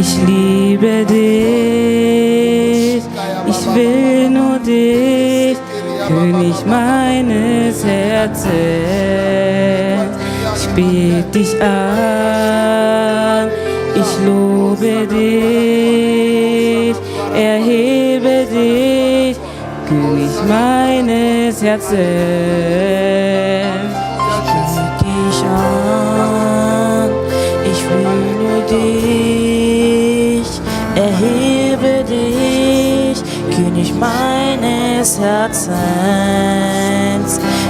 Ich liebe dich, ich will nur dich, König meines Herzens. Ich bete dich an, ich lobe dich, erhebe dich, König meines Herzens. Ich an, ich will nur dich, erhebe dich, König meines Herzens.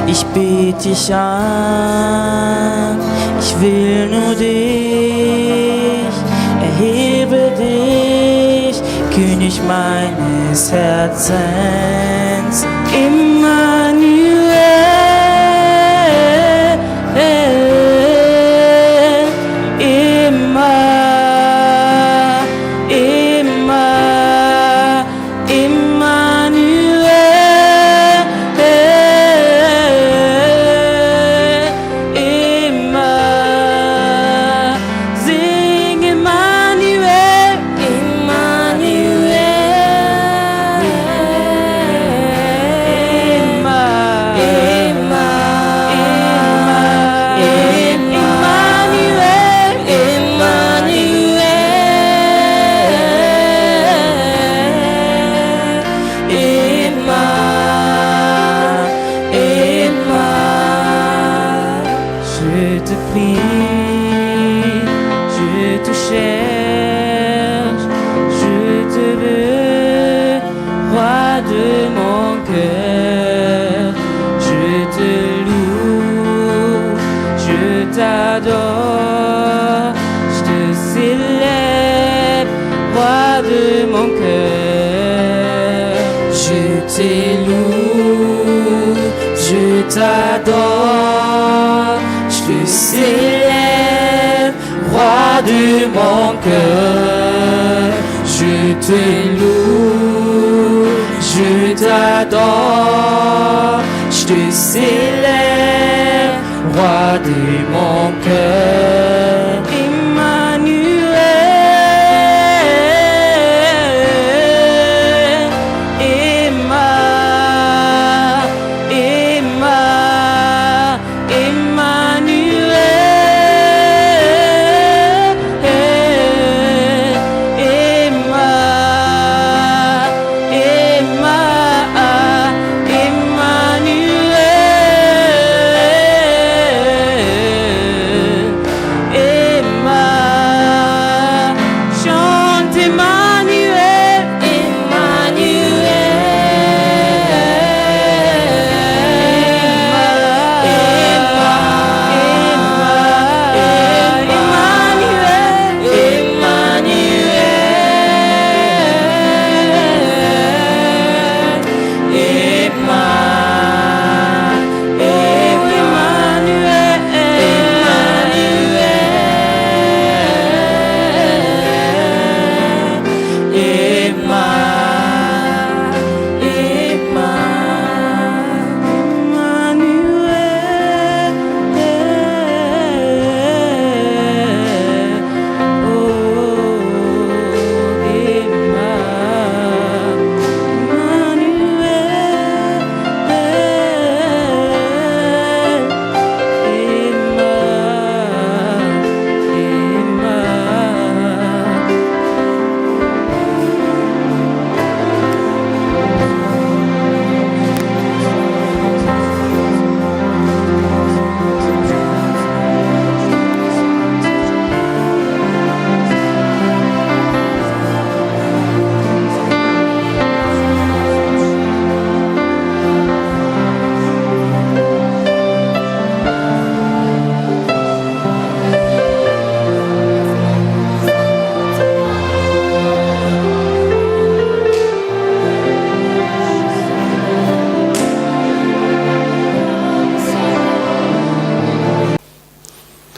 Ich bete dich an, ich will nur dich, erhebe dich, König meines Herzens. Immanuel. T'adore, je te célèbre, roi de mon cœur. Je te loue, je t'adore, je te célèbre, roi de mon cœur.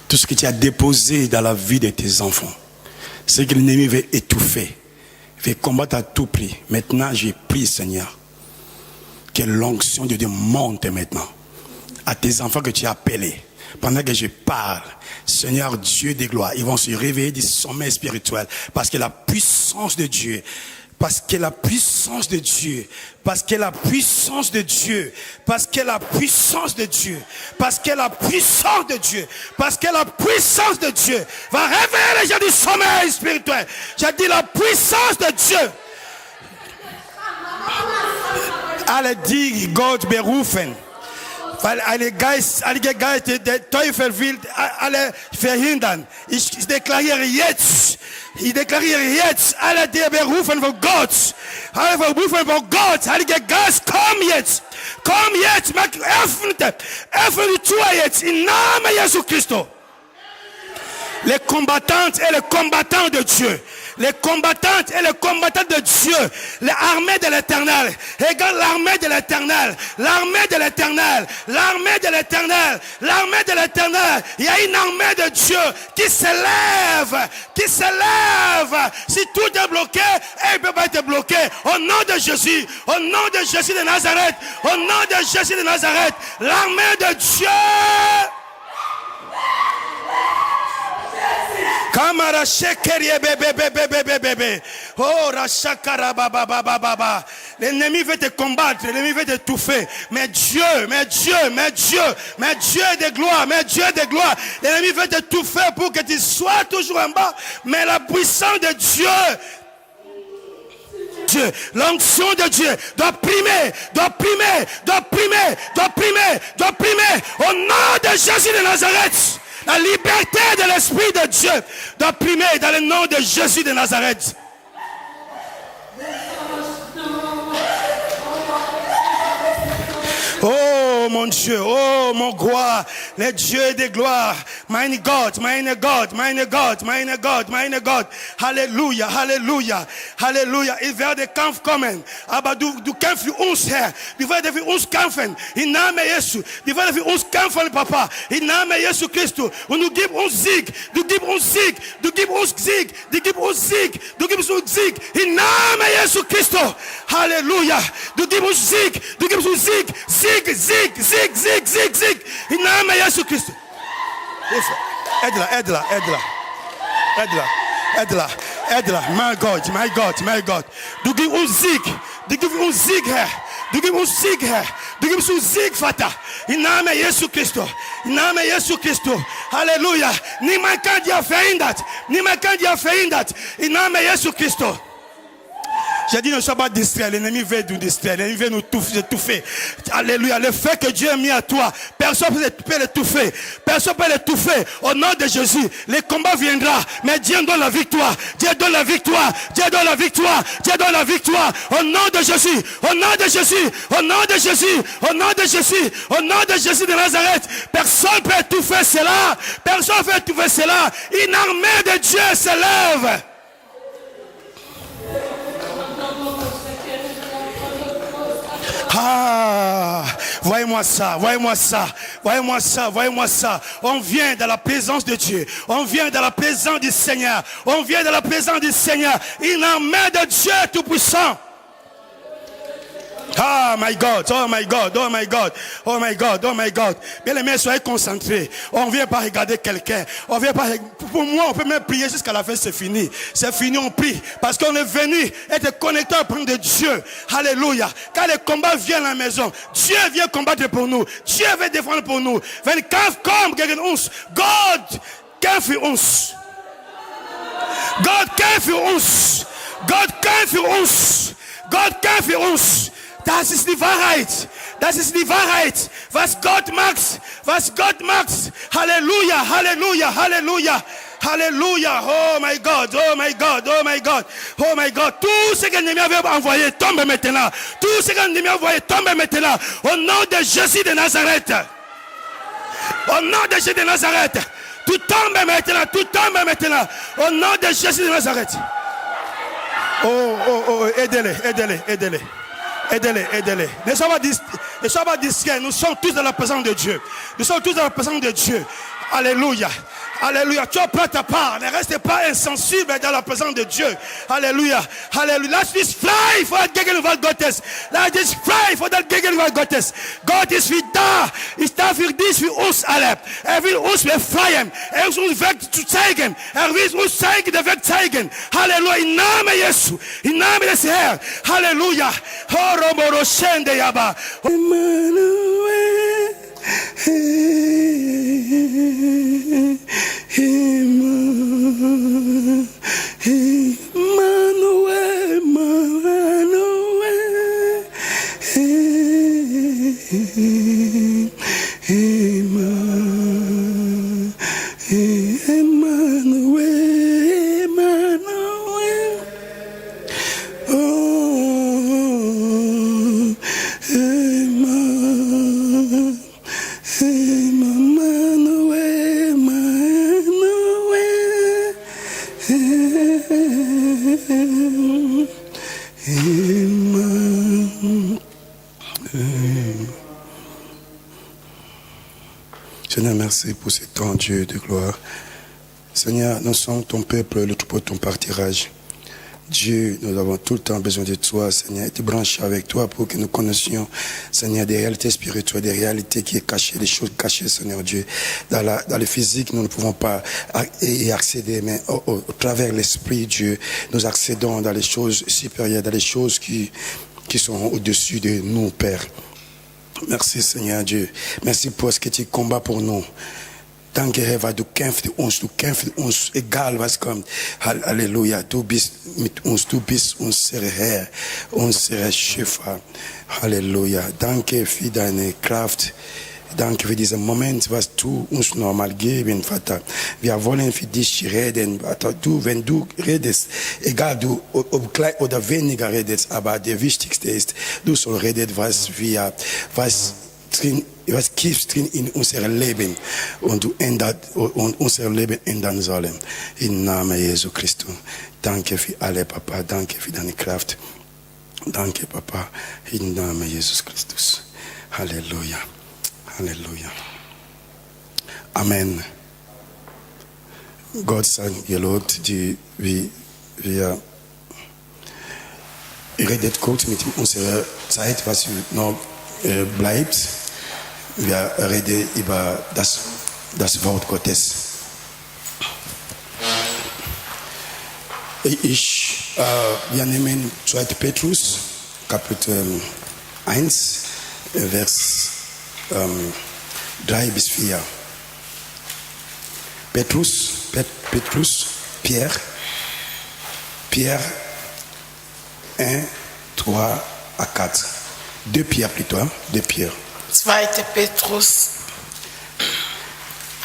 Tout ce que tu as déposé dans la vie de tes enfants, ce que l'ennemi veut étouffer, veut combattre à tout prix. Maintenant, j'ai pris, Seigneur, que l'onction de Dieu monte maintenant à tes enfants que tu as appelés, pendant que je parle, Seigneur Dieu des gloires, ils vont se réveiller du sommeil spirituel parce que la puissance de Dieu, parce que la puissance de Dieu, parce que la puissance de Dieu, parce que la puissance de Dieu, parce que la puissance de Dieu, parce que la puissance de Dieu va réveiller les gens du sommeil spirituel. J'ai dit la puissance de Dieu. Alle die Gott berufen, weil einige Geister der Teufel will alle verhindern. Ich deklariere jetzt, alle die berufen von Gott, alle berufen von Gott, Heiliger Geist, komm jetzt, öffne die Tür jetzt, im Namen Jesu Christus. Les combattantes et les combattants de Dieu. Les combattantes et les combattants de Dieu. L'armée de l'éternel. Regarde l'armée de l'éternel. L'armée de l'éternel. L'armée de l'éternel. L'armée de l'éternel. Il y a une armée de Dieu qui s'élève. Qui s'élève. Si tout est bloqué, elle ne peut pas être bloqué. Au nom de Jésus. Au nom de Jésus de Nazareth. Au nom de Jésus de Nazareth. L'armée de Dieu. Kamara shekerie bébé. Oh, rachakara baba. L'ennemi veut te combattre, l'ennemi veut t'étouffer. Mais Dieu de gloire, l'ennemi veut t'étouffer pour que tu sois toujours en bas. Mais la puissance de Dieu, l'onction de Dieu doit primer. Au nom de Jésus de Nazareth. La liberté de l'Esprit de Dieu doit primer dans le nom de Jésus de Nazareth. Oh mon Dieu, oh mon gloire, le Dieu de gloire, mein Gott. Halleluja. Ich werde Kampf kommen, aber du kämpfst für uns, Herr. Du wirst für uns kämpfen, im Namen Jesu. Du wirst für uns kämpfen, Papa, im Namen Jesu Christus. Und du gibst uns Sieg, im Namen Jesu Christus. Halleluja. Du gibst uns Sieg. Sieg. Im Namen Jesu Christus. Aide-la. My God. Du gibst uns Sieg, Herr. Du gibst uns Sieg, Vater. Im Namen Jesu Christus. Halleluja. Niemand kann dir verhindert. Im Namen Jesu Christus. J'ai dit ne sois pas distrait, l'ennemi veut nous distraire, l'ennemi veut nous étouffer. Alléluia, le fait que Dieu a mis à toi, personne ne peut l'étouffer. Au nom de Jésus, le combat viendra, mais Dieu donne la victoire. Au nom de Jésus, de Nazareth, personne ne peut étouffer cela. Une armée de Dieu s'élève. Ah, voyez-moi ça. On vient dans la présence de Dieu. On vient dans la présence du Seigneur. Une armée de Dieu tout-puissant. Oh my God. Bien aimés, soyez concentrés. On ne vient pas regarder quelqu'un. Pour moi, on peut même prier jusqu'à la fin, c'est fini. On prie. Parce qu'on est venu être connecté au plan de Dieu. Alléluia. Quand les combats viennent à la maison, Dieu vient combattre pour nous. Dieu vient défendre pour nous. Wenn Kampf kommt gegen uns, Gott kämpft für uns. Gott kämpft für uns. Das ist die Wahrheit. Was Gott macht. Halleluja. Oh my God. Tout ce que l'ennemi avait envoyé tombe maintenant. Au nom de Jésus de Nazareth. Tout tombe maintenant. Au nom de Jésus de Nazareth. Oh, aidez-les. Ne sois pas distrait. Nous sommes tous dans la présence de Dieu. Alléluia. Alléluia. Tu prends ta part. Ne reste pas insensible dans la présence de Dieu. Alléluia. Alléluia. Lass mich frei vor der Gegenwart Gottes. Lass dich frei vor der Gegenwart Gottes. Gott ist wieder da. Ist da für dich, für uns alle. Will uns befreien. Will uns Weg zu zeigen. Will uns zeigen, den Weg zeigen. Halleluja. Im Namen Jesu. Im Namen des Herrn. Halleluja. Horomoroshende Yaba. Emmanuel. Seigneur, merci pour ce temps, Dieu de gloire. Seigneur, nous sommes ton peuple, le troupeau de ton partirage. Dieu, nous avons tout le temps besoin de toi, Seigneur, et te brancher avec toi pour que nous connaissions, Seigneur, des réalités spirituelles, des réalités qui sont cachées, des choses cachées, Seigneur Dieu. Dans le physique, nous ne pouvons pas y accéder, mais au travers de l'Esprit, Dieu, nous accédons dans les choses supérieures, dans les choses qui sont au-dessus de nous, Père. Merci, Seigneur Dieu. Merci pour ce que tu combats pour nous. Danke, Herr, weil du kämpfst für uns, egal was kommt. Halleluja, du bist mit uns, du bist unser Herr, unser Schöpfer. Halleluja, danke für deine Kraft. Danke für diesen Moment, was du uns normal geben, Vater. Wir wollen für dich reden, Vater. Wenn du redest, egal du, ob klein oder weniger redest, aber der Wichtigste ist, du sollst reden, was tief drin in unser Leben und unser Leben ändern sollen. Im Namen Jesu Christus. Danke für alle, Papa. Danke für deine Kraft. Danke, Papa. Im Namen Jesus Christus. Halleluja. Halleluja. Amen. Gott sei gelobt, wir redet kurz mit unserer Zeit, was noch bleibt. Wir reden über das Wort Gottes. Wir nehmen 2. Petrus, Kapitel 1, Vers 3 bis 4. Pierre 1, 3 à 4. 2 Pierre plutôt, 2 Pierre. 2. Petrus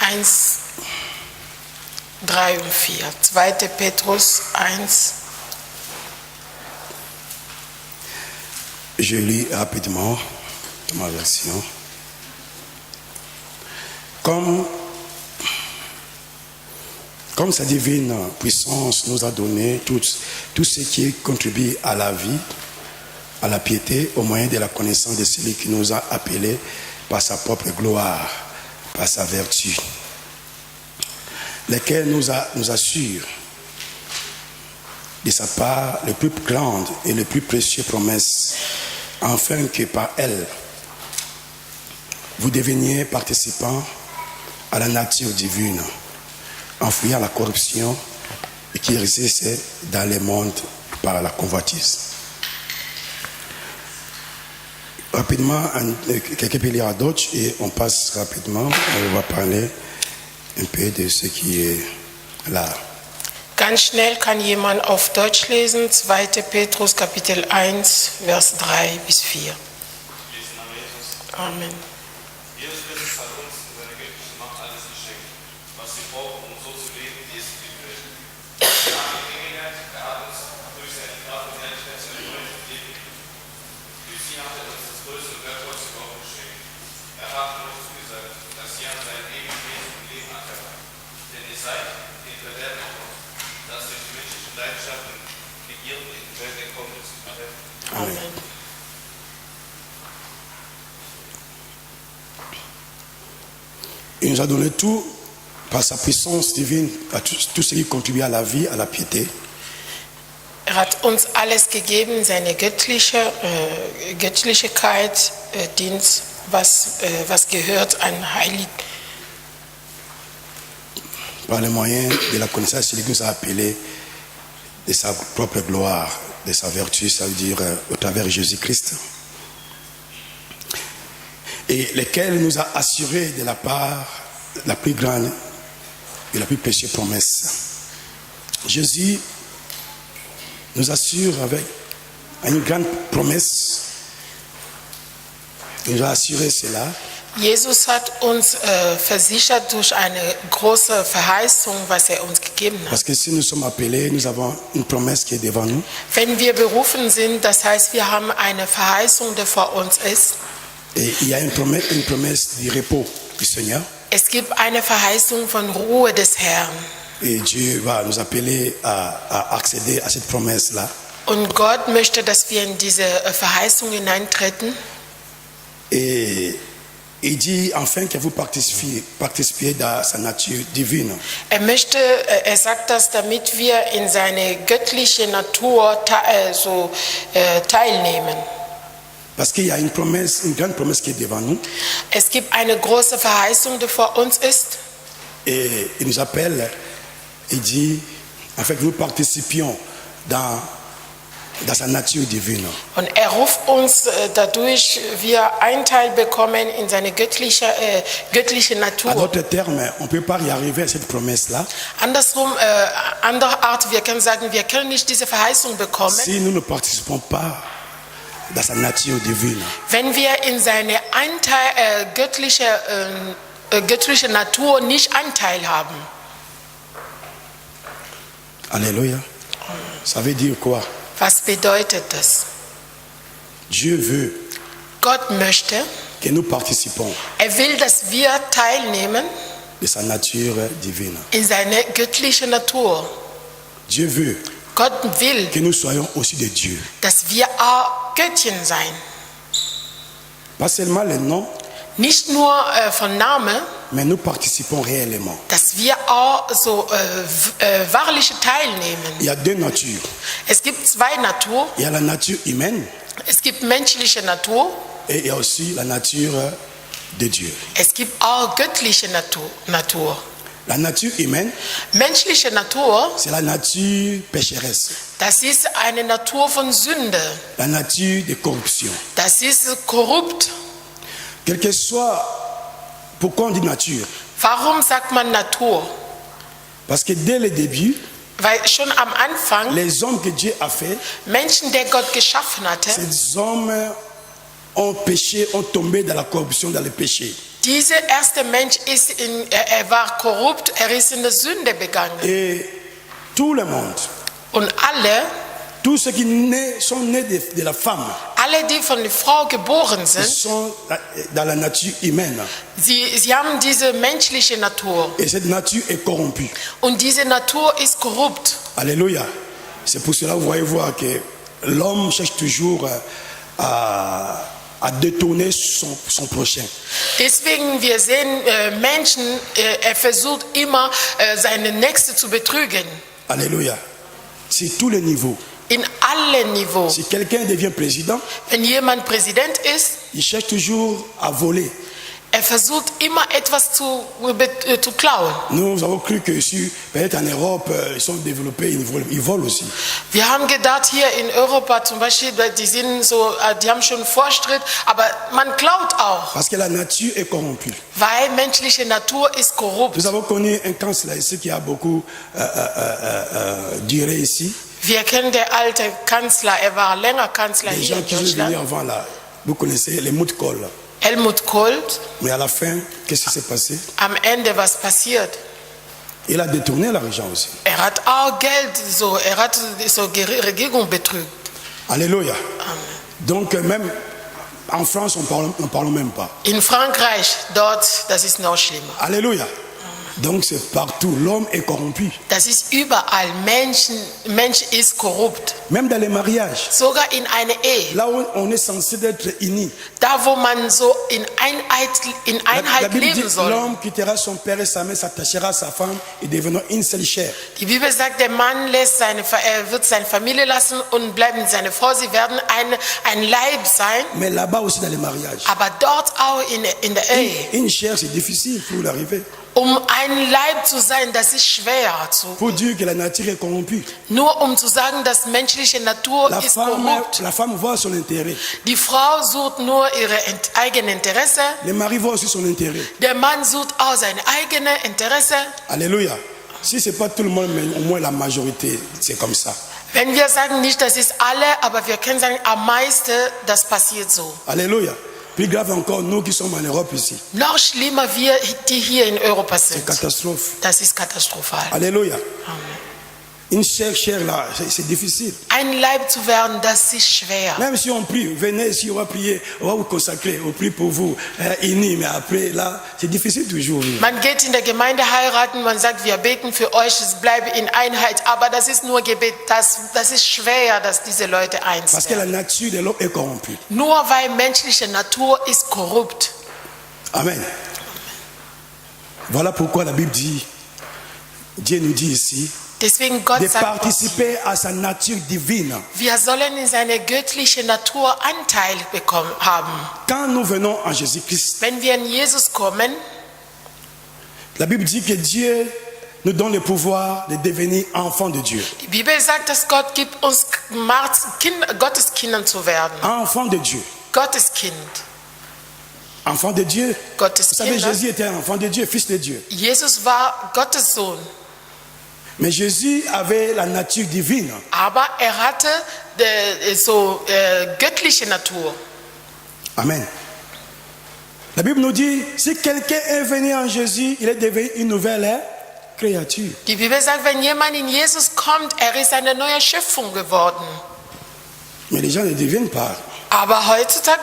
1, 3 und 4. 2. Petrus 1. Je lis rapidement ma version. Comme sa divine puissance nous a donné tout ce qui contribue à la vie, à la piété, au moyen de la connaissance de celui qui nous a appelés par sa propre gloire, par sa vertu, lesquels nous assure de sa part les plus grandes et les plus précieuses promesses, afin que par elles, vous deveniez participants à la nature divine, en fuyant la corruption qui existe dans le monde par la convoitise. Rapidement, quelques piliers à Deutsch et on passe rapidement, on va parler un peu de ce qui est là. Ganz schnell kann jemand auf Deutsch lesen, 2. Petrus Kapitel 1, Vers 3 bis 4. Amen. Jesus Christus hat uns in seiner göttlichen Macht alles geschenkt, was wir brauchen, um so zu leben, wie es ihm will. Wir haben ihn kennengelernt, er hat uns durch seine Kraft und Herrlichkeit zu einem neuen Leben geführt. Durch sie hat er uns das größte und wertvollste Glauben geschenkt. Er hat uns zugesagt, dass ihr an seinem ewigen Wesen und Leben ankert. Denn ihr seid den Verderben noch, das durch die menschlichen Leidenschaften Begierden in die Welt gekommen ist. Amen. Il nous a donné tout Par sa puissance divine, à tout ce qui contribue à la vie, à la piété. hat uns alles gegeben, seine Göttlichkeit, Dienst, was gehört an Heilig. Par le moyen de la connaissance, il nous a appelés de sa propre gloire, de sa vertu, ça veut dire au travers de Jésus-Christ. Et lequel nous a assuré de la part la plus grande et la plus précieuse promesse. Jésus nous assure avec une grande promesse. Il nous a assuré cela. Jesus hat uns versichert durch eine große Verheißung, was uns gegeben hat. Parce que si nous sommes appelés, nous avons une promesse qui est devant nous. Wenn wir berufen sind, das heißt, wir haben eine Verheißung, die vor uns ist. Et il y a une promesse du repos du Seigneur. Es gibt eine Verheißung von Ruhe des Herrn. Et Dieu va nous appeler à accéder à cette promesse-là. Und Gott möchte, dass wir in diese Verheißung hineintreten. Et il dit enfin que vous participiez dans sa nature divine. Er sagt das, damit wir in seine göttliche Natur teilnehmen. Parce qu'il y a une grande promesse qui est devant nous. Es gibt eine große Verheißung, die vor uns ist. Et il nous appelle, il dit, en fait, que nous participions dans sa nature divine. Und er ruft uns, dadurch wir einen Teil bekommen in seine göttliche En Natur. d'autres termes, on ne peut pas y arriver à cette promesse-là Andersrum, andere Art, wir können sagen, wir können nicht diese Verheißung bekommen, si nous ne participons pas dans sa nature divine. wenn wir in seine göttliche Natur nicht Anteil haben. Alléluia. Ça veut dire quoi? Was bedeutet das? Dieu veut Gott möchte, que nous participons will, dass wir teilnehmen de sa nature divine. in seine göttliche Natur. Dieu veut Gott will, que nous soyons aussi de Dieu. dass wir auch Göttchen sein. Pas seulement le nom, Nicht nur von Namen, mais nous participons réellement. dass wir auch so wahrlich teilnehmen. Il y a deux natures. Es gibt zwei Natur. Il y a la nature humaine Es gibt menschliche Natur. et il y a aussi la nature de Dieu. Es gibt auch göttliche Natur. La nature humaine, Menschliche Natur, c'est la nature pécheresse, das ist eine Natur von Sünde. la nature de corruption. Das ist korrupt. Quel que soit, pourquoi on dit nature? Warum sagt man Natur? Parce que dès le début, Weil schon am Anfang les hommes que Dieu a fait, Menschen, die Gott geschaffen hatte, ces hommes ont péché, ont tombé dans la corruption, dans le péché. dieser erste Mensch er war korrupt, er ist in der Sünde begangen. Et tout le monde, Und tous ceux qui sont nés de la femme, alle, die von der Frau geboren ils sind, sont dans la nature humaine. sie haben diese menschliche Natur. Et cette nature est corrompue. Und diese Natur ist korrupt. Alléluia. C'est pour cela que vous voyez voir que l'homme cherche toujours à détourner son prochain. Deswegen, wir sehen Menschen, er versucht immer, seinen Nächsten zu betrügen. Alléluia. Sur tous les niveaux. In allen Niveaus. Si quelqu'un devient président, Wenn jemand Präsident ist, il cherche toujours à voler. er versucht immer etwas zu klauen. Nous avons cru que ici, peut-être en Europe, ils sont développés, ils volent aussi. Wir haben gedacht, hier in Europa zum Beispiel, die haben schon Vorschritt, aber man klaut auch, Parce que la nature est corrompue. weil menschliche Natur ist korrupt. Nous avons connu un cancer ici qui a beaucoup duré ici. Wir kennen den alten Kanzler, er war länger Kanzler Les hier gens in qui sont venus Deutschland. avant là, vous connaissez les Helmut Kohl. Helmut Kohl. Mais à la fin, qu'est-ce qui s'est passé? Am Ende, was passiert? Il a détourné l'argent aussi. Er hat auch Geld, er hat Regierung betrügt. Alléluia. Donc même en France, on ne parle même pas. In Frankreich, dort, das ist noch schlimmer. Alléluia. Donc c'est partout. L'homme est corrompu. Das ist überall. Mensch ist korrupt. Même dans les mariages. Sogar in einer Ehe. Là où on est censé être unis. Da, wo man so in La Einheit Bible dit leben soll. l'homme quittera son père et sa mère, s'attachera à sa femme et devenant une seule chair. Die Bibel sagt, der Mann wird seine Familie lassen und bleiben mit seiner Frau. Sie werden ein Leib sein. Mais là-bas aussi dans les mariages. Aber dort auch in der Ehe. Une chair, c'est difficile pour l'arriver. Ein Leib zu sein, das ist schwer. Pour dire que la nature est corrompue. Nur zu sagen, dass menschliche Natur ist korrupt. La femme voit son intérêt. Die Frau sucht nur ihre eigene Interesse. Le mari voit aussi son intérêt. Der Mann sucht auch sein eigenes Interesse. Alléluia. Si c'est pas tout le monde, mais au moins la majorité, c'est comme ça. Wenn wir sagen nicht, das ist alle, aber wir können sagen, am meisten, das passiert so. Alléluia. Plus grave encore, nous qui sommes en Europe ici. Noch schlimmer wir, die hier in Europa C'est sind. catastrophe. Das ist katastrophal. Alléluia. Amen. Une chair là, c'est difficile. Ein Leib zu werden, das ist schwer. Même si on prie, venez ici, on va prier, on va vous consacrer, on prie pour vous, unis, mais après là, c'est difficile toujours. Man geht in der Gemeinde heiraten, man sagt, wir beten für euch, es bleibe in Einheit, aber das ist nur Gebet, das ist schwer, dass diese Leute eins Parce que la werden. nature de l'homme est corrompue. Nur weil menschliche Natur ist korrupt. Amen. Voilà pourquoi la Bible dit, Dieu nous dit ici, Deswegen Gott de sagt, participer à sa nature divine. wir sollen in seine göttliche Natur Anteil haben. Quand nous venons en Jésus-Christ, Wenn wir in Jesus kommen, la Bible dit que Dieu nous donne le pouvoir de devenir enfants de Dieu. die Bibel sagt, dass Gott gibt uns Macht, Gottes Kindern zu werden. Enfants de Dieu. Gottes Kind. Enfants de Dieu. Gottes Vous savez, Kinder. Jésus était un enfant de Dieu, fils de Dieu. Jesus war Gottes Sohn. Mais Jésus avait la nature divine. Aber hatte göttliche Natur. Amen. La Bible nous dit, si quelqu'un est venu en Jésus, il est devenu une nouvelle créature. Die Bibel sagt, wenn jemand in Jesus kommt, ist eine neue Schöpfung geworden. Mais les gens ne deviennent pas. Aber heutzutage,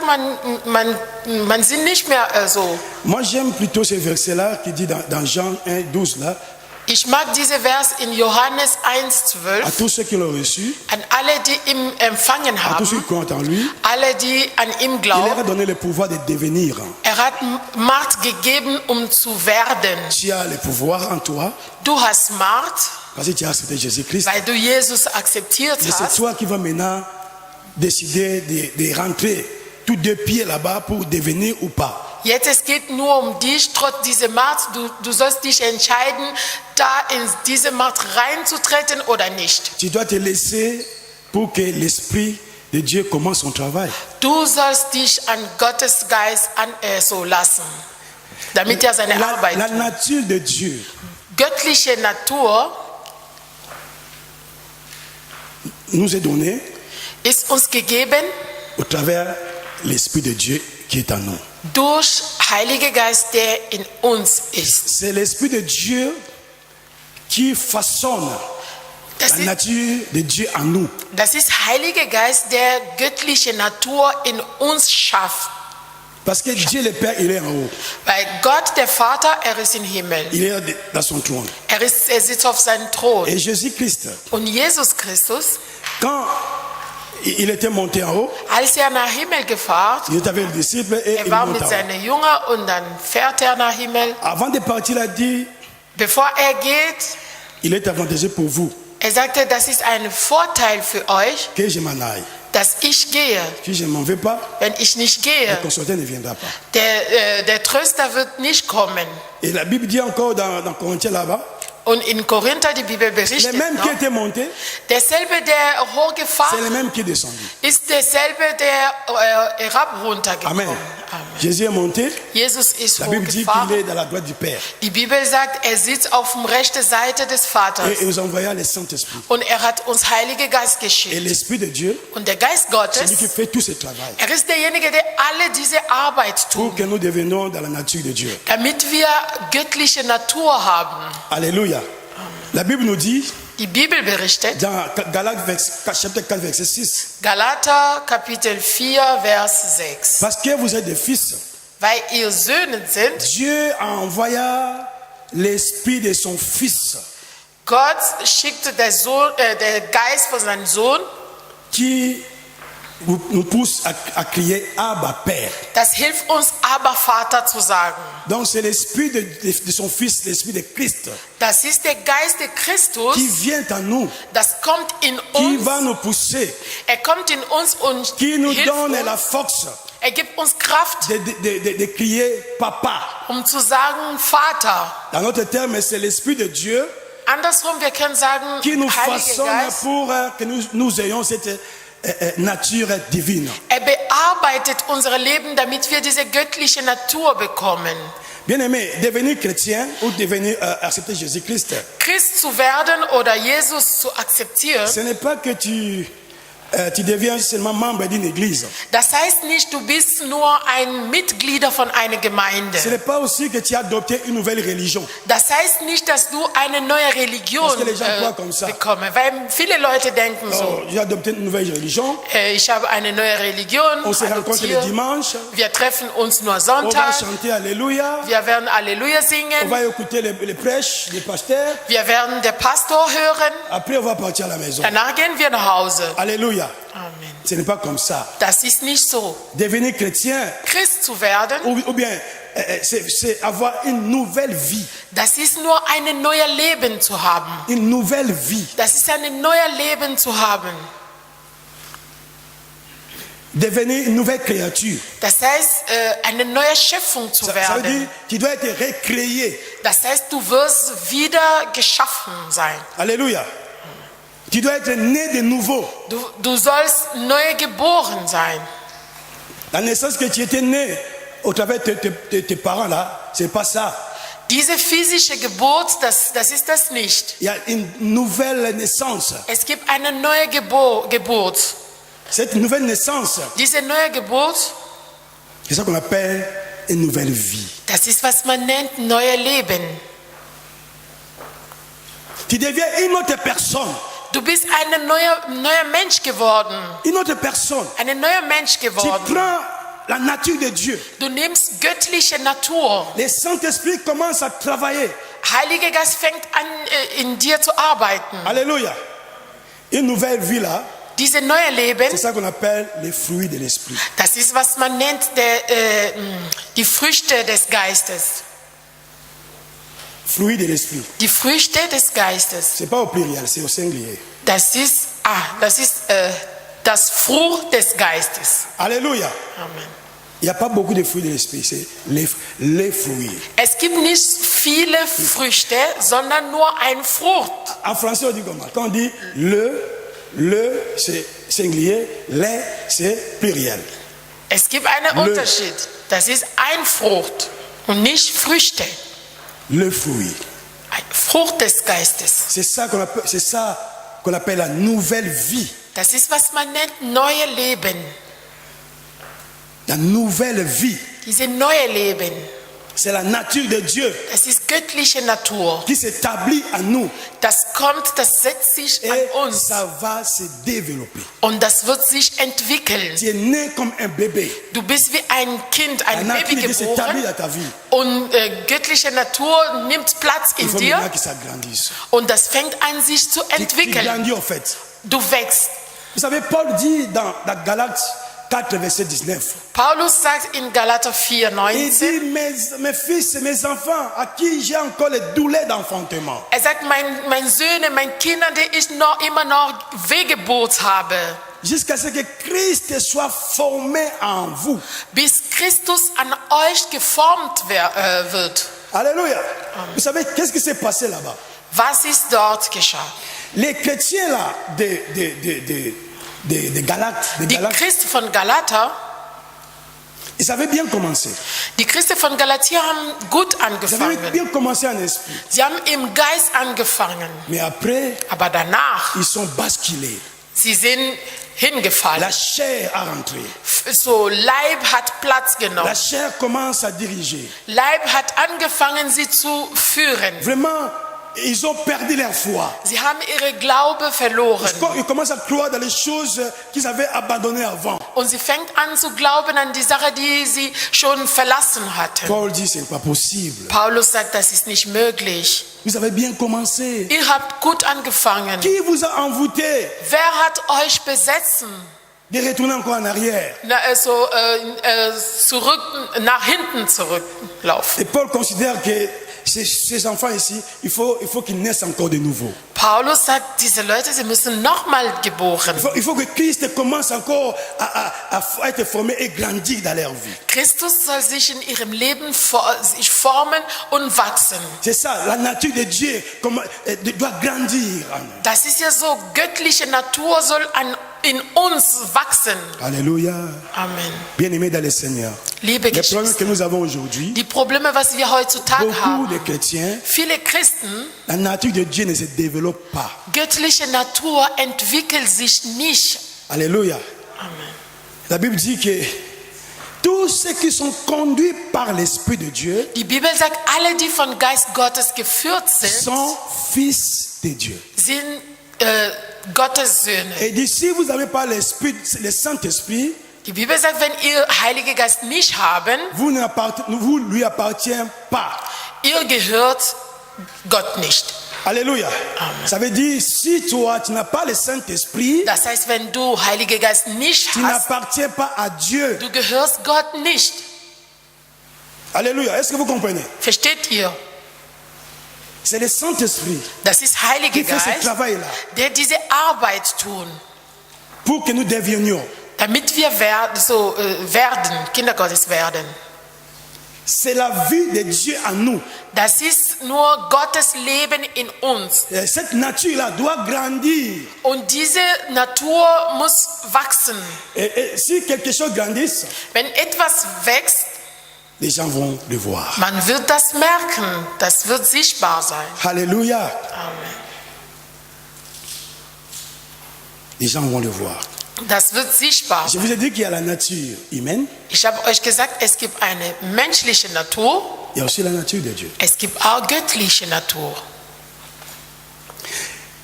man sind nicht mehr so. Moi, j'aime plutôt ce verset-là qui dit dans Jean 1, 12, là, Ich mag diese Vers in Johannes à 1,12. tous ceux qui l'ont reçu, An alle, die ihn empfangen à tous ceux haben, qui croient en lui, alle, die an ihm il leur a glauben, donné le pouvoir de devenir. hat Macht gegeben, zu werden. Tu as le pouvoir en toi, Du hast Macht, parce que tu as accepté Jésus-Christ. weil du Jesus akzeptiert Et c'est hast. toi qui vas maintenant décider de rentrer tous deux pieds là-bas pour devenir ou pas. Jetzt, es geht nur um dich, trotz dieser Macht. Du sollst dich entscheiden, da in diese Macht reinzutreten oder nicht. Tu dois te laisser pour que l'Esprit de Dieu commence son travail. Du sollst dich an Gottes Geist so lassen, damit er seine Arbeit La tut. nature de Dieu Göttliche Natur nous est donnée ist uns gegeben au travers de l'Esprit de Dieu qui est en nous. durch Heiliger Geist, der in uns ist. C'est l'Esprit de Dieu qui façonne Das la ist, nature de Dieu en nous. das ist Heiliger Geist, der göttliche Natur in uns schafft. Parce que Dieu le Père, il est en haut. Weil Gott, der Vater, ist im Himmel. Il est dans son trône. Er sitzt auf seinem Thron. Et Jésus-Christ, Und Jesus Christus, quand il était monté en haut, als nach Himmel gefahren, il était avec les disciples et il war monte mit en haut. seinen Jüngern und dann fährt nach Himmel. Avant de partir, il a dit, Bevor geht, il est avantageux pour vous sagte, das ist ein Vorteil für euch, que je m'en aille. dass ich gehe. Si je ne m'en vais pas, Wenn ich nicht le gehe, consolateur ne viendra pas. der Tröster wird nicht kommen. Et la Bible dit encore dans Corinthiens là-bas, Und in Korinther, die Bibel les berichtet mêmes qui noch, étaient montés, derselbe, der c'est hochgefahren les mêmes qui descendent. ist, derselbe, der Amen. runtergekommen. Jésus est monté, Jesus ist la Bible dit qu'il hochgefahren. est dans la droite du Père. Die Bibel sagt, er sitzt auf der rechten Seite des Vaters. Et il nous envoya le Saint-Esprit. Und hat uns Heiligen Geist Et geschickt. l'Esprit de Dieu, Und der Geist c'est lui qui Gottes, fait tout ce travail ist derjenige, der alle diese Arbeit pour tut, que nous devenions dans la nature de Dieu. damit wir göttliche Natur haben. Alléluia. La Bible nous dit, Die Bibel berichtet, dans Galates chapitre 4, verset 6, Galater Kapitel 4, Vers 6. parce que vous êtes des fils, Weil ihr Söhne sind, Dieu envoya l'esprit de son Fils Gott schickte der Geist von seinem Sohn, qui nous pousse à crier Abba Père. das hilft uns, aber Vater zu sagen. Donc c'est l'esprit de son Fils, l'esprit de Christ, Das ist der Geist de Christus, qui vient en nous, das kommt in qui uns. va nous pousser, Er kommt in uns und qui nous hilft donne la uns. force Er gibt uns Kraft, de crier Papa. um zu sagen, Vater. Dans notre terme, c'est l'esprit de Dieu Andersrum, wir können sagen, qui nous Heiliger façonne Geist. pour que nous ayons cette nature divine. Er bearbeitet unser Leben, damit wir diese göttliche Natur bekommen. Bien-aimé, devenir chrétien ou devenir accepter Jésus-Christ, Christ zu werden oder Jesus zu akzeptieren, ce n'est pas que tu deviens seulement membre d'une église. das heißt nicht, du bist nur ein Mitglied von einer Ce Gemeinde. n'est pas aussi que tu as adopté une nouvelle religion. Das heißt nicht, dass du eine neue Religion Parce que les gens croient comme ça. bekommst, weil viele Leute denken Oh, so, j'ai adopté une nouvelle religion. ich habe eine neue Religion On se rencontre le adoptiert. dimanche. Wir treffen uns nur On va Sonntag, chanter Alléluia. wir werden Halleluja On singen, va écouter les prêches des pasteurs. wir werden den Pastor hören, Après, on va partir à la maison. danach gehen wir nach Hause. Alléluia. Amen. Ce n'est pas comme ça. Das ist nicht so. Devenir chrétien, Christ zu werden, ou bien c'est avoir une nouvelle vie. das ist nur ein neues Leben zu haben. Une nouvelle vie. Das ist ein neues Leben zu haben. Devenir une nouvelle créature. Das heißt, eine neue Schöpfung zu Ça veut dire werden. tu dois être recréé. Das heißt, du wirst wieder geschaffen sein. Alléluia. Tu dois être né de nouveau. Du sollst neu geboren sein. La naissance que tu étais né au travers de tes parents là, c'est pas ça. Diese physische Geburt, das ist das nicht. Il y a une nouvelle naissance. Es gibt eine neue Geburt. Cette nouvelle naissance, Diese neue Geburt, c'est ça qu'on appelle une nouvelle vie. das ist, was man nennt, neue Leben. Tu deviens une autre personne. Du bist ein neuer Mensch geworden. Une autre personne. Ein neuer Mensch Tu geworden. prends la nature de Dieu. Du nimmst göttliche Natur. Le Saint-Esprit commence à travailler. Heiliger Geist fängt an, in dir zu arbeiten. Alléluia. Une nouvelle vie là, Diese neue Leben, c'est ça qu'on appelle les fruits de l'esprit. das ist, was man nennt, die Früchte des Geistes. Fruits de l'esprit. Die Früchte des Geistes. C'est pas au pluriel, c'est au singulier. Das ist das Frucht des Geistes. Alléluia. Amen. Il n'y a pas beaucoup de fruits de l'esprit, c'est les fruits. Es gibt nicht viele Früchte, sondern nur ein Frucht. En français, on dit comment? Quand on dit le c'est singulier, les c'est pluriel. Es gibt einen Unterschied. Das ist ein Frucht und nicht Früchte. Le fruit. Ein Frucht des Geistes. C'est ça qu'on appelle la nouvelle vie. Das ist, was man nennt, neue Leben. La nouvelle vie. Diese neue Leben. C'est la nature de Dieu Das ist göttliche Natur. qui s'établit en nous. Das kommt, das setzt sich an Et uns. ça va se développer. Und das wird sich entwickeln. Tu es né comme un bébé. Du bist wie ein Kind, La ein nature Baby de Dieu s'établit geboren. dans ta vie. Und göttliche Natur nimmt Platz Il in faut dir. maintenant que ça grandisse. Und das fängt an, sich zu Qui entwickeln. grandit en fait. Du wächst. Vous savez, Paul dit dans Galates 4, verset 19. Paulus sagt in Galater 4, Il 19, dit, mes fils et mes enfants, à qui j'ai encore les douleurs d'enfantement. er sagt, mein Söhne, mein Kinder, die ich immer noch Wehgeburt habe, Jusqu'à ce que Christ soit formé en vous. bis Christus an euch geformt wird. Alléluia. Vous savez, qu'est-ce qui s'est passé là-bas? Was ist dort geschah? Les chrétiens là, de Galates, Die Christen von Galater, ils avaient bien commencé. die Christen von Galatia haben gut Ils avaient angefangen. bien commencé en esprit. Sie haben im Geist angefangen, Mais après, aber danach, ils sont basculés. sie sind hingefallen. La chair a rentré. So, Leib hat Platz La genommen. chair commence à diriger. Leib hat angefangen, sie zu führen. Vraiment, ils ont perdu leur foi. Sie haben ihre Glaube verloren. Ils commencent à croire dans les choses qu'ils avaient abandonnées avant. Und sie fängt an zu glauben an die Sache, die sie schon verlassen hatten. Paul dit, ce n'est pas possible. Paulus sagt, das ist nicht möglich. Vous avez bien commencé. Ihr habt gut angefangen. Qui vous a envoûté Wer hat euch besessen? de retourner encore en arrière? Nach hinten zurücklaufen. Et Paul considère que ces enfants ici, il faut qu'ils naissent encore de nouveau. Paulus sagt, diese Leute, sie müssen nochmal geboren. Il faut que Christ commence encore à être formé et grandir dans leur vie. Christus soll sich in ihrem Leben sich formen und wachsen. C'est ça, la nature de Dieu doit grandir. Das ist ja so, göttliche Natur soll in uns wachsen. Alléluia. Amen. Bien-aimés dans le Seigneur. Liebe Les problèmes Geschwister, que nous avons aujourd'hui, die Probleme, was wir heutzutage beaucoup haben, de chrétiens, viele Christen, la nature de Dieu ne se développe pas. göttliche Natur entwickelt sich nicht. Alléluia. Amen. La Bible dit que tous ceux qui sont conduits par l'Esprit de Dieu Die Bibel sagt, alle, die von Geist Gottes geführt sind, sont fils de Dieu. sind Gottes Söhne. Et dit, si vous n'avez pas l'Esprit, le Saint-Esprit, Die Bibel sagt, wenn ihr Heilige Geist nicht haben, vous lui appartenez pas. ihr gehört Gott nicht. Alléluia. Ça veut dire, si toi, tu n'as pas le Saint-Esprit, Das heißt, wenn du Heilige Geist nicht tu hast, n'appartiens pas à Dieu. du gehörst Gott nicht. Alléluia. Est-ce que vous comprenez? Versteht ihr? C'est le Saint-Esprit Das ist Heilige qui fait ce Geist, travail-là der diese Arbeit tun, pour que nous devenions. damit wir Kinder Gottes werden. C'est la vie de Dieu en nous. Das ist nur Gottes Leben in uns. Et cette nature-là doit grandir. Und diese Natur muss wachsen. Et si quelque chose grandisse, Wenn etwas wächst, les gens vont le voir. man wird das merken. Das wird sichtbar sein. Alléluia. Amen. Les gens vont le voir. Das wird sichtbar. Je vous ai dit qu'il y a la nature humaine, Ich habe euch gesagt, es gibt eine menschliche Natur, il y a aussi la nature de Dieu. es gibt auch göttliche Natur.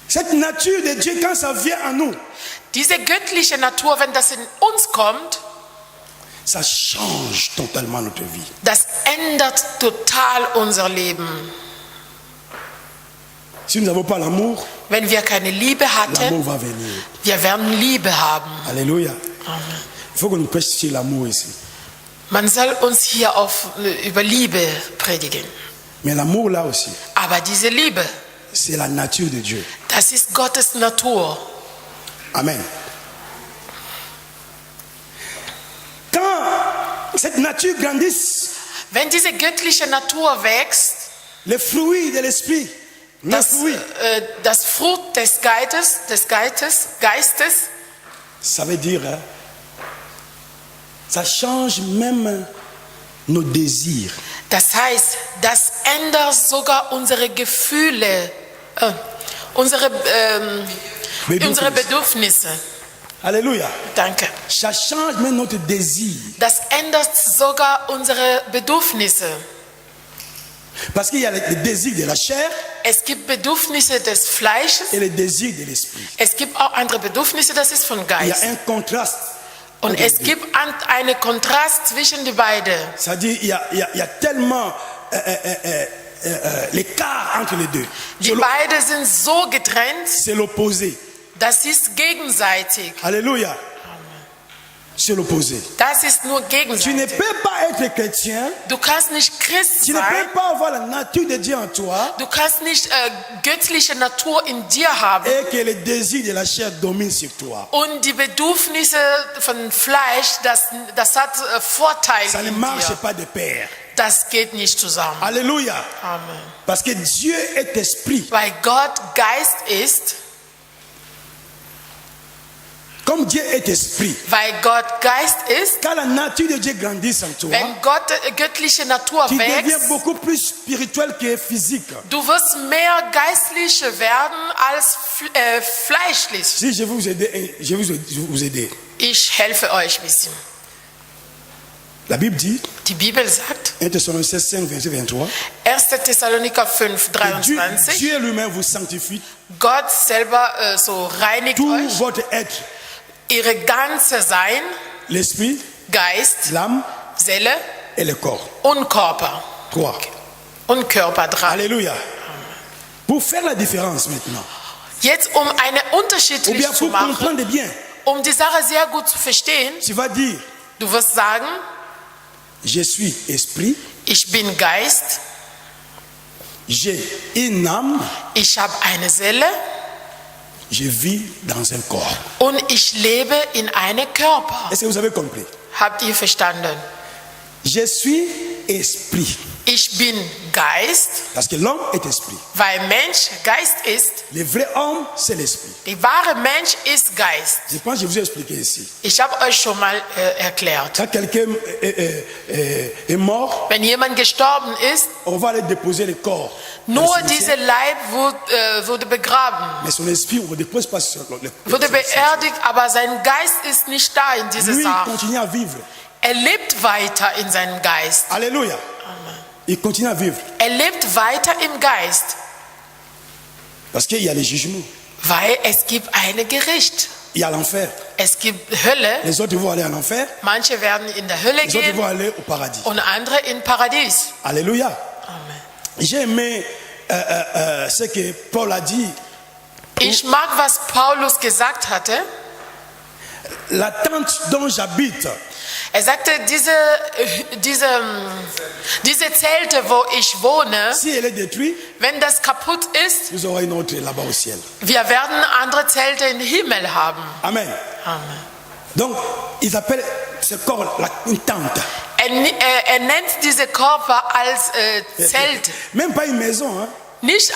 Cette nature de Dieu, quand ça vient à nous, Diese göttliche Natur, wenn das in uns kommt, ça change totalement notre vie. das ändert total unser Leben. Si nous n'avons pas l'amour, Wenn wir keine Liebe l'amour hatten, va venir. wir werden Liebe haben. Alléluia. Amen. Il faut que nous prêchions sur l'amour ici. Man soll uns hier über Liebe predigen. Mais l'amour là aussi, Aber diese Liebe, c'est la nature de Dieu. das ist Gottes Natur. Amen. Quand cette nature grandisse, Wenn diese göttliche Natur wächst, les fruits de l'esprit, das Frucht des Geistes, ça veut dire, hein, ça change même nos désirs. das heißt, das ändert sogar unsere Gefühle, unsere Bedürfnisse. Alléluia. Danke. Ça change même notre désir. Das ändert sogar unsere Bedürfnisse. Parce qu'il y a le désir de la chair Es gibt Bedürfnisse des Fleisches, et le désir de l'esprit. es gibt auch andere Bedürfnisse, das ist von Il y a Geist. un contraste. Und entre es les deux. gibt einen Kontrast zwischen die beiden. C'est-à-dire il y a tellement l'écart entre les deux. Die beiden sind so getrennt, C'est l'opposé. das ist gegenseitig. Alléluia. C'est l'opposé. Das ist nur Tu ne gegenseitig. peux pas être chrétien, Du kannst nicht Christ tu ne sein, peux pas avoir la nature de Dieu en toi du kannst nicht göttliche Natur in dir haben et que les désirs de la chair dominent sur toi. und die Bedürfnisse von Fleisch, das hat Vorteile Ça ne in marche dir. pas de pair. Das geht nicht zusammen. Alléluia. Amen. Parce que Dieu est esprit. Weil Gott Geist ist, Comme Dieu est esprit, weil Gott Geist ist, quand la nature de Dieu grandit en toi, wenn Gott göttliche Natur tu deviens wächst, beaucoup plus spirituel que physique. du wirst mehr geistlich werden als fleischlich. Si je vais vous aider, je vais vous aider. Ich helfe euch ein bisschen. La Bible dit, Die Bibel sagt, 1 Thessaloniciens 5, verset 23, 1. Thessaloniker 5, que Dieu, 23, Dieu lui-même vous sanctifie, Gott selber so reinigt tout euch, votre être, ihre ganze Sein, l'esprit, Geist, l'âme Seele et le corps. und Körper. 3. Und Körper dran. Alléluia. Pour faire la différence maintenant, Jetzt, um eine ou unterschiedlich bien zu pour machen, comprendre bien, um die Sache sehr gut zu verstehen, tu vas dire, du wirst sagen, je suis esprit, ich bin Geist, j'ai une âme, ich habe eine Seele je vis dans un corps. und ich lebe in einem Körper. Est-ce que vous avez compris? Habt ihr verstanden? Je suis esprit. Ich bin Geist, Parce que l'homme est esprit. weil Mensch Geist ist. Le vrai homme, c'est l'esprit. Der wahre Mensch ist Geist. Je pense que je vous ai expliqué ici. Ich habe euch schon mal erklärt. Quand quelqu'un est mort, Wenn jemand gestorben ist, on va aller déposer le corps. dans nur le cimetière. dieser Leib wurde begraben, Mais son esprit, on ne dépose pas sur le wurde beerdigt, aber sein Geist ist nicht da in dieser Lui, il Sache. continue à vivre. Er lebt weiter in seinem Geist. Alléluia. Il continue à vivre. Er lebt weiter im Geist, Parce qu'il y a les jugements. weil es gibt ein Gericht. Il y a l'enfer. Es gibt Hölle. Les autres vont aller en enfer. Manche werden in der Hölle Les autres gehen vont aller au paradis. und andere in Paradies. Alléluia. Amen. J'ai aimé ce que Paul a dit. Ich mag, was Paulus gesagt hatte. La tente dont j'habite, Er sagte, diese Zelte, wo ich wohne, si elle est détruite, wenn das kaputt ist, vous aurez une autre là-bas au ciel. wir werden andere Zelte im Himmel haben. Amen. Amen. Donc, ils appellent ce corps une tente. Er nennt diese Körper als Zelt. Même pas une maison. Hein? Nicht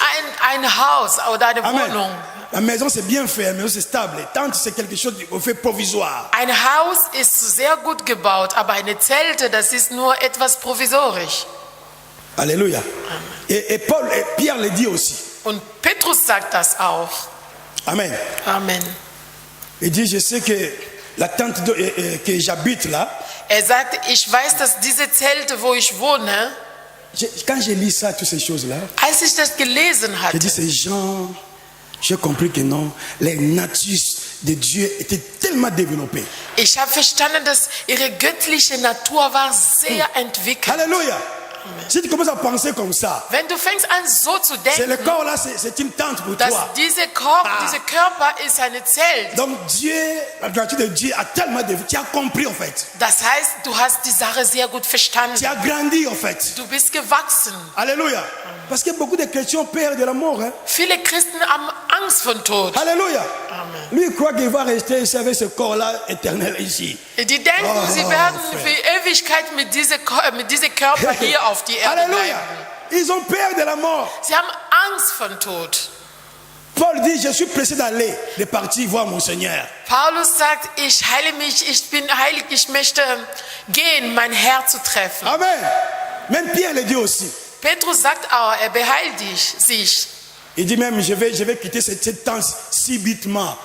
ein Haus oder eine Amen. Wohnung. La maison, c'est bien fait, la maison, c'est stable. Les tentes, c'est quelque chose qu'on fait provisoire. Ein Haus ist sehr gut gebaut, aber eine Zelte, das ist nur etwas provisorisch. Alléluia. Et Paul et Pierre le dit aussi. Und Petrus sagt das auch. Amen. Amen. Il dit, je sais que la tente que j'habite là, Er sagt, ich weiß, dass diese Zelte, wo ich wohne, quand j'ai lu ça, toutes ces choses-là, als ich das gelesen j'ai hatte, dit, ces gens, j'ai compris que non, les natures de Dieu étaient tellement développées. ich habe verstanden, dass ihre göttliche Natur war sehr entwickelt. Alléluia. Si tu commences à penser comme ça, Wenn du fängst an, so zu c'est le denken, corps là, c'est une tente pour dass toi. dieser Körper ist ein Zelt. Donc Dieu, la nature de Dieu a tellement développé. Tu as compris en fait. Das heißt, du hast die Sache sehr gut Tu verstanden. as grandi en fait. Du bist gewachsen. Alléluia. Parce que beaucoup de chrétiens ont peur de la mort. Hein? Viele Christen haben Angst vor Tod. Alléluia. Amen. Lui, il croit qu'il va rester ici avec ce corps-là éternel ici. Die denken, Oh, sie werden Frère. für Ewigkeit mit diesem Körper hier auf die Erde Alléluia. bleiben. Ils ont peur de la mort. Sie haben Angst vor Tod. Paul dit, je suis pressé d'aller, de partir voir mon Seigneur. Paulus sagt, ich heile mich, ich bin heilig, ich möchte gehen, mein Herr zu treffen. Amen. Même Pierre le dit aussi. Petrus sagt auch, er beheilt sich. Il dit même, je vais quitter cette tente subitement.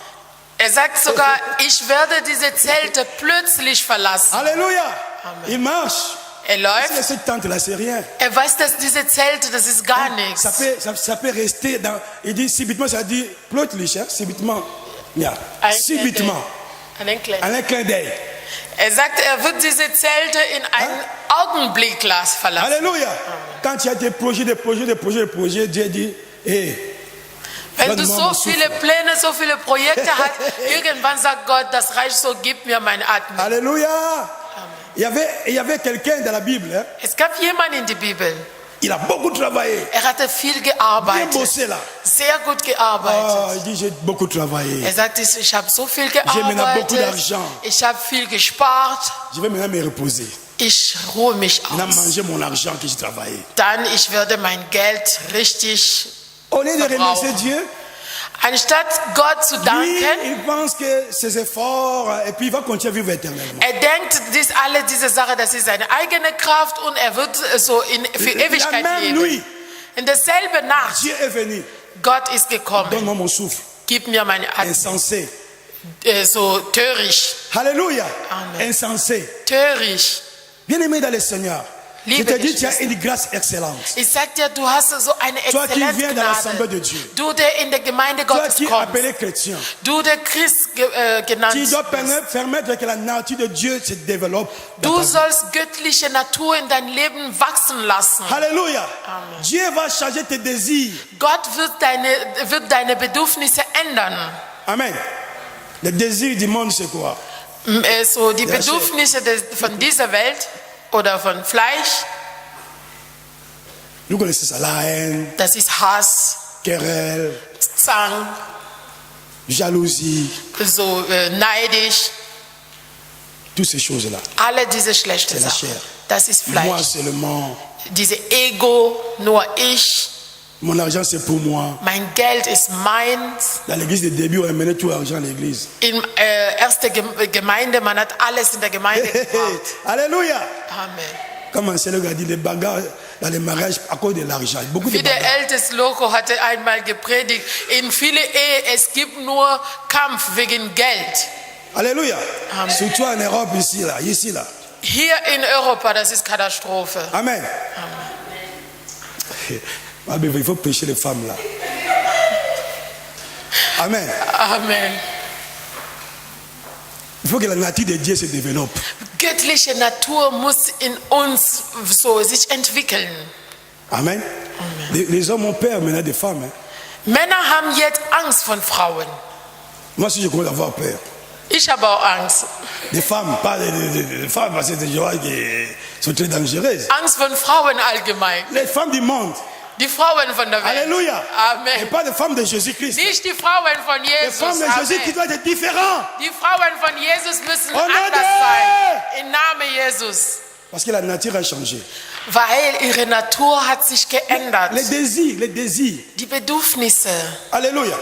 Er sagt sogar, ich werde diese Zelte plötzlich verlassen. Alléluia. Amen. Il marche. Er läuft, Cette tente-là, c'est rien. er weiß, dass diese Zelte, das ist gar nichts. Ça peut rester dans. Il dit subitement, ça dit plötzlich, hein, subitement. Yeah. Subitement. Einen kleinen- En un clin d'œil. Er sagt, er wird diese Zelte in einem Augenblickglas verlassen. Alléluia. Quand tu as des projets, Dieu dit, hé, Wenn du donne-moi so mon souffle. viele Pläne, so viele Projekte hast, irgendwann sagt Gott, das reicht so, gib mir meinen Atem. Alléluia. Il y avait quelqu'un dans la Bible, hein, Es gab jemanden in der Bibel, il a beaucoup travaillé, er hatte viel bien gearbeitet, bossé là. sehr gut gearbeitet. Oh, il dit, j'ai beaucoup travaillé. Er sagt, ich habe so viel maintenant beaucoup gearbeitet, d'argent. ich habe viel gespart, Je vais maintenant me reposer. ich ruhe mich Maintenant aus. manger mon argent que j'ai travaillé. Dann, ich werde mein Geld richtig Au lieu de verbrauchen. remercier Dieu, Anstatt Gott zu lui, danken, il pense que ses efforts, et puis il va continuer à vivre éternellement. er denkt, alle diese Sache, das ist seine eigene Kraft und er wird so für Ewigkeit La même leben. nuit, In derselben Nacht, Dieu est venu. Gott ist gekommen. Donne-moi mon souffle. Gib mir meine Atem. Insensé. So töricht. Alléluia. Amen. Insensé. Töricht. Bien-aimé dans le Seigneur, je Liebe te dis, tu as Geschwister. une grâce excellente. Ich sag dir, du hast so eine Toi qui viens dans l'Assemblée de Exzellenzgnade. Dieu. Du, der in der Gemeinde Toi Gottes qui es kommst. appelé chrétien. Du, der Christ genannt Tu dois bist. permettre que la nature de Dieu se développe. dans Du ta vie. sollst göttliche Natur in dein Leben wachsen lassen. Alléluia. Amen. Dieu va changer tes désirs. Gott wird deine Bedürfnisse ändern. Amen. Les désirs du monde, c'est quoi? So die Ja, Bedürfnisse von dieser Welt oder von Fleisch, Vous connaissez ça, la haine, das ist Hass, querelle, Zank, jalousie, so neidisch, toutes ces choses-là. alle diese schlechten C'est la Sachen. chair. Das ist Moi Fleisch. seulement, Diese Ego, nur ich, mon argent c'est pour moi. mein Geld ist meins. Dans l'église de début, on amenait tout l'argent à l'église. In erste Gemeinde, man hat alles in der Gemeinde gebracht. Alléluia. Amen. Comme un seul gars dit, les bagarres dans les mariages à cause de l'argent. Beaucoup de Wie der bagarres. älteste Loco hatte einmal gepredigt, in viele Ehen, es gibt nur Kampf wegen Geld. Alléluia. Amen. Surtout en Europe, ici, là. Ici, là. Hier in Europa, das ist Katastrophe. Amen. Ah, mais il faut prêcher les femmes, là. Amen. Amen. Il faut que la nature de Dieu se développe. Göttliche Natur muss in uns so sich entwickeln. Amen. Les hommes ont peur maintenant des femmes. Hein. Männer haben jetzt Angst von Frauen. Moi, si je commence à avoir peur. Ich habe auch Angst. Des femmes, pas des femmes, parce que c'est des gens qui sont très dangereuses. Angst von Frauen allgemein. Les femmes du monde. Die Frauen von der Welt. Alléluia. Et Amen. pas des femmes de Jésus-Christ. Nicht die Frauen von Les Jesus. femmes de Jésus qui Amen. doivent être différentes. Die Frauen von Jesus müssen Oh, anders Nade! sein. Im Namen Jesus. Parce que la nature a changé. Weil ihre Natur hat sich geändert. Les désirs. Die Bedürfnisse. Alléluia.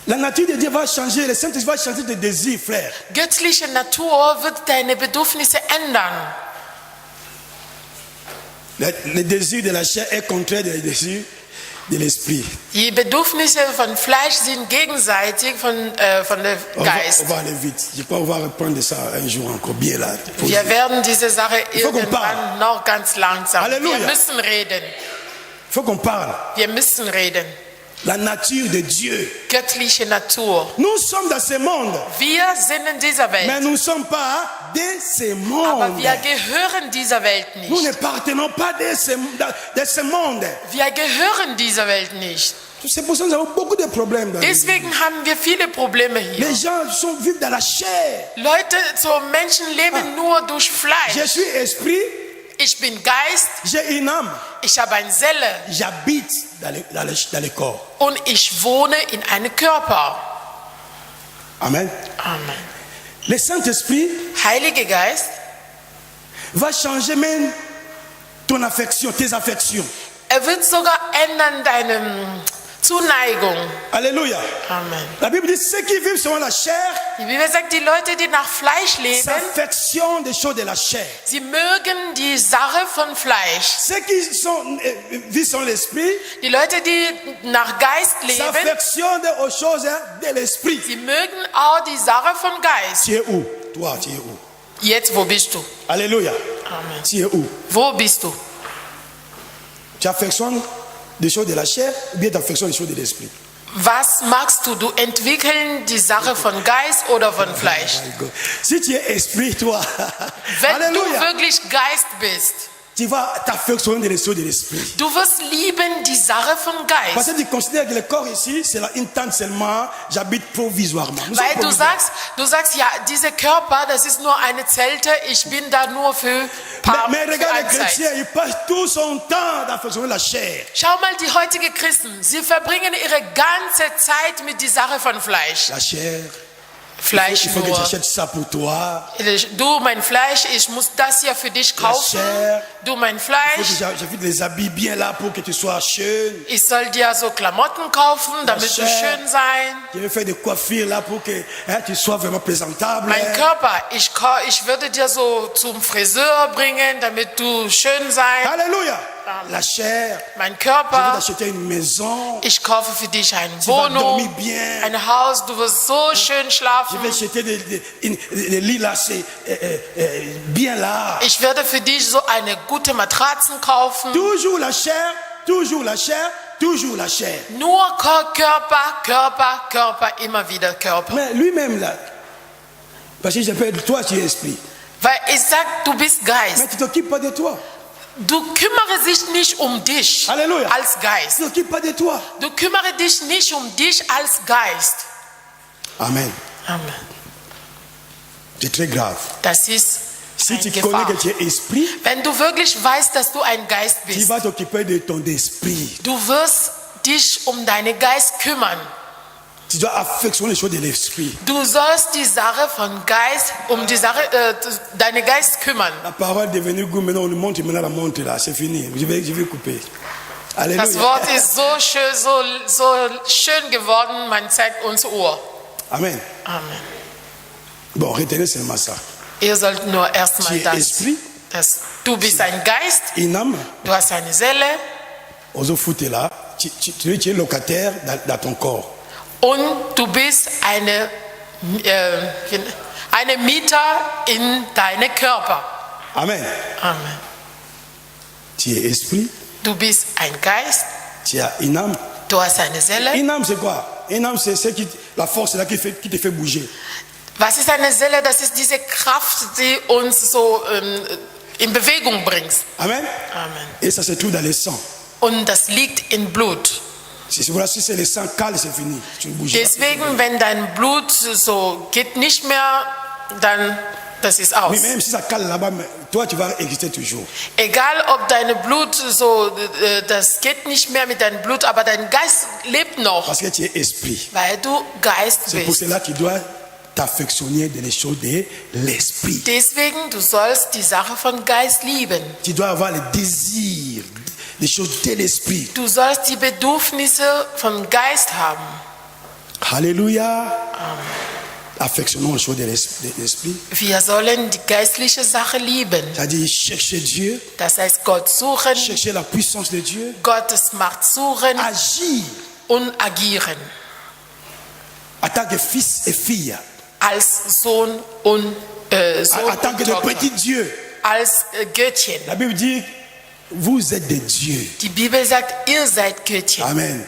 La nature de Dieu va changer. Le Saint-Esprit va changer tes désirs, frère. Göttliche Natur wird deine Bedürfnisse ändern. Les désirs de la chair est contraire des désirs de l'esprit. Die Bedürfnisse von Fleisch sind gegenseitig von der On Geist. va aller vite. Je crois qu'on va reprendre ça un jour encore bien là. Wir werden diese Sache faut qu'on parle. irgendwann noch ganz langsam. Halleluja. Wir müssen reden. Il faut qu'on parle. Wir müssen reden. La nature de Dieu. Göttliche Natur. Nous sommes dans ce monde, Wir sind in dieser mais Welt. nous ne sommes pas de ce Aber monde. wir gehören dieser Welt Nous ne nicht. partenons pas de ce monde. Wir gehören dieser Welt nicht. C'est pour ça que nous avons beaucoup de problèmes. Dans l'église. Deswegen haben wir viele Probleme hier. Les gens vivent dans la chair. Leute, so Menschen leben nur durch Je Fleisch. suis esprit, Ich bin Geist, j'ai une âme. ich habe eine Seele J'habite dans le corps. und ich wohne in einem Körper. Amen. Amen. Le Saint-Esprit Heiliger Geist va changer même ton affection, tes affections. wird sogar ändern deine Zuneigung. Alléluia. Amen. La Bible dit ceux qui vivent selon la chair Die Bibel sagt, die Leute, die nach Fleisch leben, s'affectionnent des choses de la chair. sie mögen die Sache von Fleisch. Ceux qui vivent selon l'esprit Die Leute, die nach Geist leben, s'affectionnent aux choses de l'esprit. sie mögen auch die Sache von Geist. Tu es où? Toi, tu es où? Jetzt, wo bist du? Alléluia. Amen. Tu es où? Wo bist du? Tu affectionnes des choses de la chair ou bien tu affectionnes des choses de l'esprit? Was magst du? Du entwickeln die Sache von Geist oder von Fleisch? My God. Si tu es esprit, toi, Wenn du Alléluia, wirklich Geist bist, tu vas t'affectionner des choses de l'esprit. du wirst lieben die Sache von Parce Geist. que tu considères que le corps ici, c'est une tente seulement, j'habite provisoirement. Nous sommes Weil provisoires. du sagst, ja, dieser Körper, das ist nur eine Zelte, ich bin da nur für paar Mais für regarde eine les Zeit. chrétiens, ils passent tout son temps d'affectionner la chair. Schau mal, die heutigen Christen, sie verbringen ihre ganze Zeit mit die Sache von Fleisch. La chair, Fleisch il faut que tu nur. achètes ça pour toi. Du, mein Fleisch, ich muss das hier für dich kaufen. chair. Du, mein Il faut que Fleisch, j'invite les habits bien là pour que tu sois schön. ich soll dir so Klamotten kaufen, damit du chair. schön sein. Je vais faire des coiffures là pour que tu sois vraiment présentable. Mein Körper, ich würde dir so zum Friseur bringen, damit du schön sein. Alléluia. la chair. Mein Je vais Körper. t'acheter une maison. Ich kaufe für dich eine Tu vas dormir Wohnung, bien. ein Haus. Du wirst so schön Je schlafen. vais acheter des lits là, c'est bien là. Ich werde für dich so eine gute Matratzen kaufen. Toujours la chair, toujours la chair, toujours la chair. Nur Körper, Körper, Körper, immer wieder Körper. Mais lui-même là, parce que j'appelle toi, tu es esprit. Weil ich sag, du bist Geist. Mais tu t'occupes pas de toi. Du kümmere dich nicht um dich Halleluja. als Geist. Tu t'occupes pas de toi. Du kümmere dich nicht um dich als Geist. Amen. Amen. C'est très grave. Das ist Si tu eine connais Gefahr. que tu es esprit, Wenn du wirklich weißt, dass du ein Geist tu bist, vas t'occuper de ton esprit. du wirst dich um deinen Geist kümmern. Tu dois affectionner les choses de l'esprit. Du sollst die Sache von Geist, um die Sache, deinen Geist kümmern. La parole est devenue goût, maintenant on nous montre maintenant la montre là, c'est fini. Je vais couper. Das Alléluia. Wort ist so schön, so schön geworden, man zeigt uns Ohr. Amen. Amen. Bon, retenez seulement ça. Ihr sollt nur Tu erstmal es das, esprit, du bist ein Geist, une âme, du hast eine Seele aux foot là, tu es locataire dans ton corps. und du bist eine Mieter in deinem Körper. Amen. Amen. Tu es esprit, Du bist ein Geist, tu as une âme. du hast eine Seele. Une âme c'est quoi? Une âme c'est la force là qui te fait bouger. Was ist eine Seele? Das ist diese Kraft, die uns so in Bewegung bringt. Amen. Amen. Et ça se trouve dans le sang. Und das liegt in Blut. Si c'est le sang calme, c'est fini. Tu ne bouges Deswegen, wenn dein Blut so geht nicht mehr, dann das ist pas. aus. Mais même si ça cale là-bas, toi tu vas exister toujours. Egal ob dein Blut so, das geht nicht mehr mit deinem Blut, aber dein Geist lebt noch, Parce que tu es esprit. weil du Geist C'est pour bist. cela que tu dois t'affectionner des choses de l'esprit. Deswegen, du sollst die Sache von Geist lieben. Tu dois avoir le désir des choses de l'esprit. Du sollst die Bedürfnisse vom Geist haben. Alléluia. Affectionnons les choses de l'esprit. Wir sollen die geistliche Sache lieben. C'est-à-dire chercher Dieu, Das heißt, Gott suchen, chercher la puissance de Dieu, Gottes Macht suchen agir und agieren. en tant que fils et fille, Als Sohn und Sohn en tant que und de Tochter. petits dieux. Als Göttchen. La Bible dit, vous êtes des dieux. Die Bibel sagt, ihr seid Göttchen. Amen.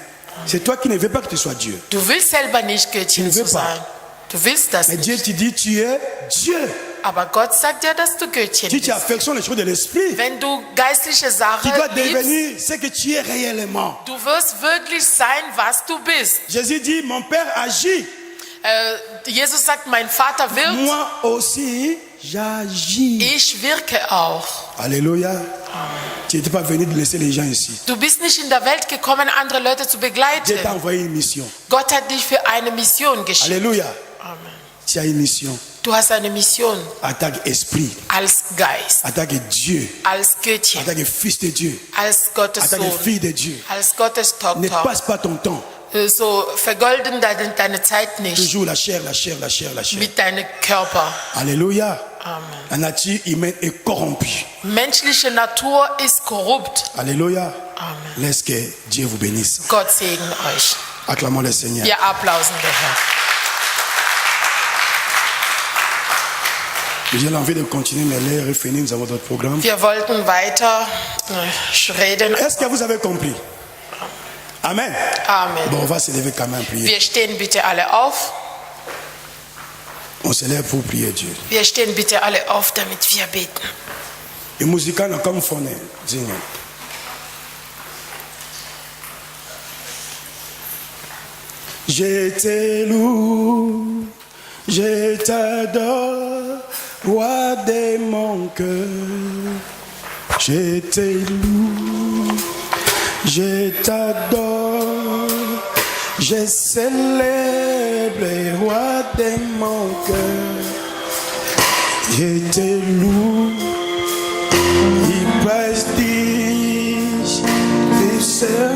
C'est toi qui ne veux pas que tu sois Dieu. Du willst selber nicht Göttchen Ich will zu sein. Du willst das Mais Dieu nicht. te dit, tu es Dieu. Aber Gott sagt dir, dass du Göttchen Si tu bist. affectionnes les choses de l'esprit, Wenn du geistliche tu Sachen dois liebst, devenir ce que tu es réellement. du wirst wirklich sein, was du bist. Jésus dit, mon Père agit. Jesus sagt, mein Vater wirkt, Moi aussi, j'agis. ich wirke auch. Alléluia. Tu n'étais pas venu de laisser les gens ici. Du bist nicht in der Welt gekommen, andere Leute zu Dieu begleiten. t'a envoyé une mission. Gott hat dich für eine Mission geschickt. Alléluia. Amen. Tu as une mission. Du hast eine Mission En tant qu'esprit, als Geist, en tant que Dieu, als en Göttchen, tant que fils de Dieu, als en Gottes tant que Sohn, fille de Dieu. als Gottes Ne Tochter. passe pas ton temps. So vergolden deine Zeit nicht Toujours la chair, la chair, la chair, la chair. mit deinem Körper. Alléluia. Amen. La nature humaine est corrompue. Menschliche Natur ist korrupt. Alléluia. Amen. Laisse que Dieu vous bénisse. Gott segne euch. Acclamons le Seigneur. Wir applausen den Herrn. J'ai envie de continuer, mais l'heure est finie. Nous avons d'autres programmes. Wir wollten weiter reden. Est-ce que vous avez compris? Amen. Amen. Bon, on va se lever quand même prier. Wir stehen bitte alle auf. On se lève pour prier Dieu. Wir stehen bitte alle auf, damit wir beten. Et musical comme phone. Je te loue, je t'adore, roi de mon cœur. Je te loue, je t'adore, je célèbre, roi de mon cœur. Je te loue, il prestige, tu sais.